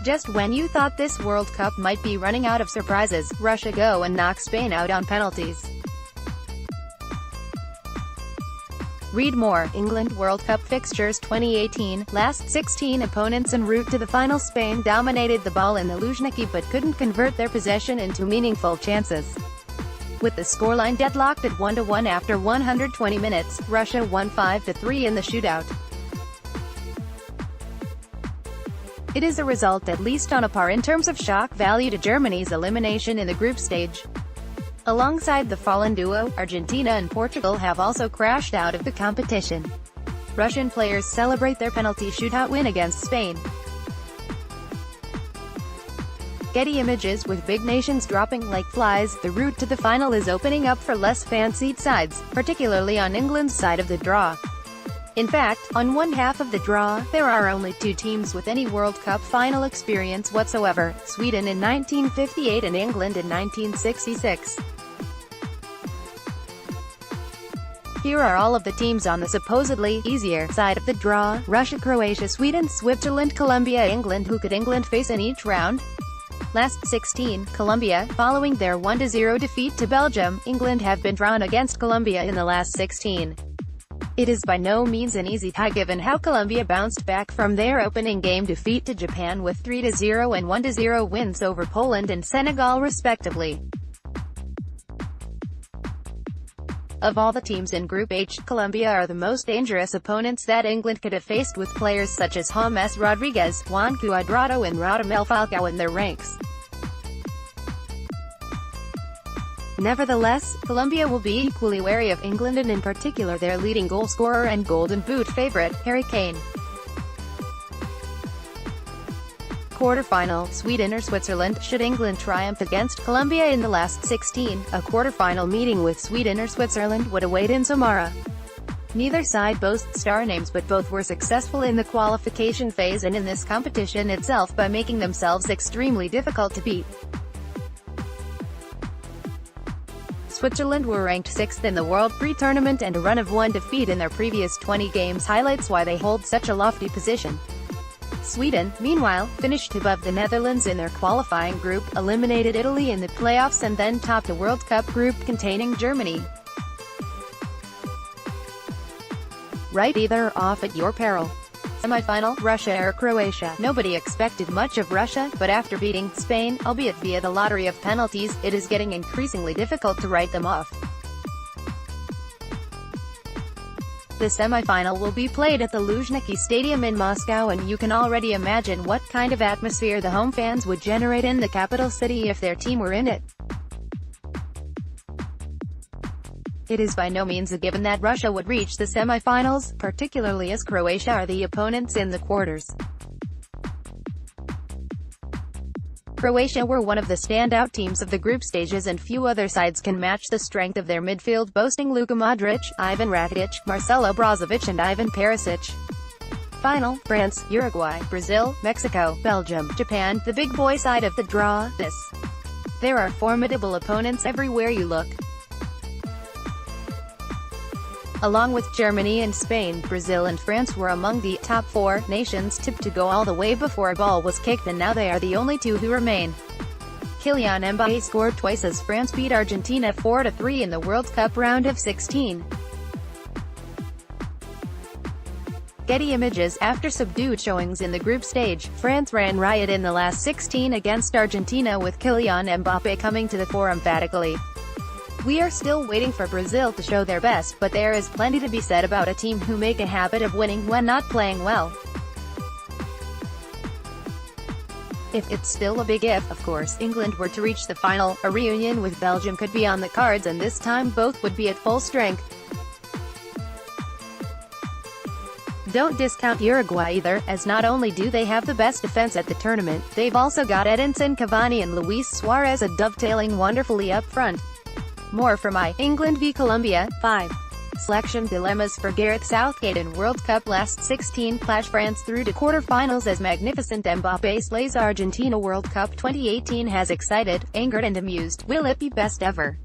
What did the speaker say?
Just when you thought this World Cup might be running out of surprises, Russia go and knock Spain out on penalties. Read more. England World Cup fixtures 2018, last 16 opponents en route to the final. Spain dominated the ball in the Luzhniki but couldn't convert their possession into meaningful chances. With the scoreline deadlocked at 1-1 after 120 minutes, Russia won 5-3 in the shootout. It is a result at least on a par in terms of shock value to Germany's elimination in the group stage. Alongside the fallen duo, Argentina and Portugal have also crashed out of the competition. Russian players celebrate their penalty shootout win against Spain. Getty Images. With big nations dropping like flies, the route to the final is opening up for less fancied sides, particularly on England's side of the draw. In fact, on one half of the draw, there are only two teams with any World Cup final experience whatsoever: Sweden in 1958 and England in 1966. Here are all of the teams on the supposedly easier side of the draw: Russia, Croatia, Sweden, Switzerland, Colombia, England. Who could England face in each round? Last 16, Colombia. Following their 1-0 defeat to Belgium, England have been drawn against Colombia in the last 16. It is by no means an easy tie given how Colombia bounced back from their opening game defeat to Japan with 3-0 and 1-0 wins over Poland and Senegal respectively. Of all the teams in Group H, Colombia are the most dangerous opponents that England could have faced, with players such as James Rodriguez, Juan Cuadrado and Radamel Falcao in their ranks. Nevertheless, Colombia will be equally wary of England and in particular their leading goal scorer and Golden Boot favorite, Harry Kane. Quarterfinal: Sweden or Switzerland. Should England triumph against Colombia in the last 16, a quarterfinal meeting with Sweden or Switzerland would await in Samara. Neither side boasts star names, but both were successful in the qualification phase and in this competition itself by making themselves extremely difficult to beat. Switzerland were ranked 6th in the World pre-tournament, and a run of 1 defeat in their previous 20 games highlights why they hold such a lofty position. Sweden, meanwhile, finished above the Netherlands in their qualifying group, eliminated Italy in the playoffs and then topped a World Cup group containing Germany. Write either off at your peril. Semi-final: Russia or Croatia. Nobody expected much of Russia, but after beating Spain, albeit via the lottery of penalties, it is getting increasingly difficult to write them off. The semi-final will be played at the Luzhniki Stadium in Moscow, and you can already imagine what kind of atmosphere the home fans would generate in the capital city if their team were in it. It is by no means a given that Russia would reach the semi-finals, particularly as Croatia are the opponents in the quarters. Croatia were one of the standout teams of the group stages, and few other sides can match the strength of their midfield, boasting Luka Modric, Ivan Rakitic, Marcelo Brozovic and Ivan Perisic. Final: France, Uruguay, Brazil, Mexico, Belgium, Japan. The big boy side of the draw. There are formidable opponents everywhere you look. Along with Germany and Spain, Brazil and France were among the top 4 nations tipped to go all the way before a ball was kicked, and now they are the only 2 who remain. Kylian Mbappé scored twice as France beat Argentina 4-3 in the World Cup round of 16. Getty Images. After subdued showings in the group stage, France ran riot in the last 16 against Argentina, with Kylian Mbappé coming to the fore emphatically. We are still waiting for Brazil to show their best, but there is plenty to be said about a team who make a habit of winning when not playing well. If it's still a big if, of course, England were to reach the final, a reunion with Belgium could be on the cards, and this time both would be at full strength. Don't discount Uruguay either, as not only do they have the best defense at the tournament, they've also got Edinson Cavani and Luis Suarez dovetailing wonderfully up front. More from England v Colombia. 5. Selection dilemmas for Gareth Southgate in World Cup last 16 clash. France through to quarter-finals as magnificent Mbappé slays Argentina. World Cup 2018 has excited, angered and amused. Will it be best ever?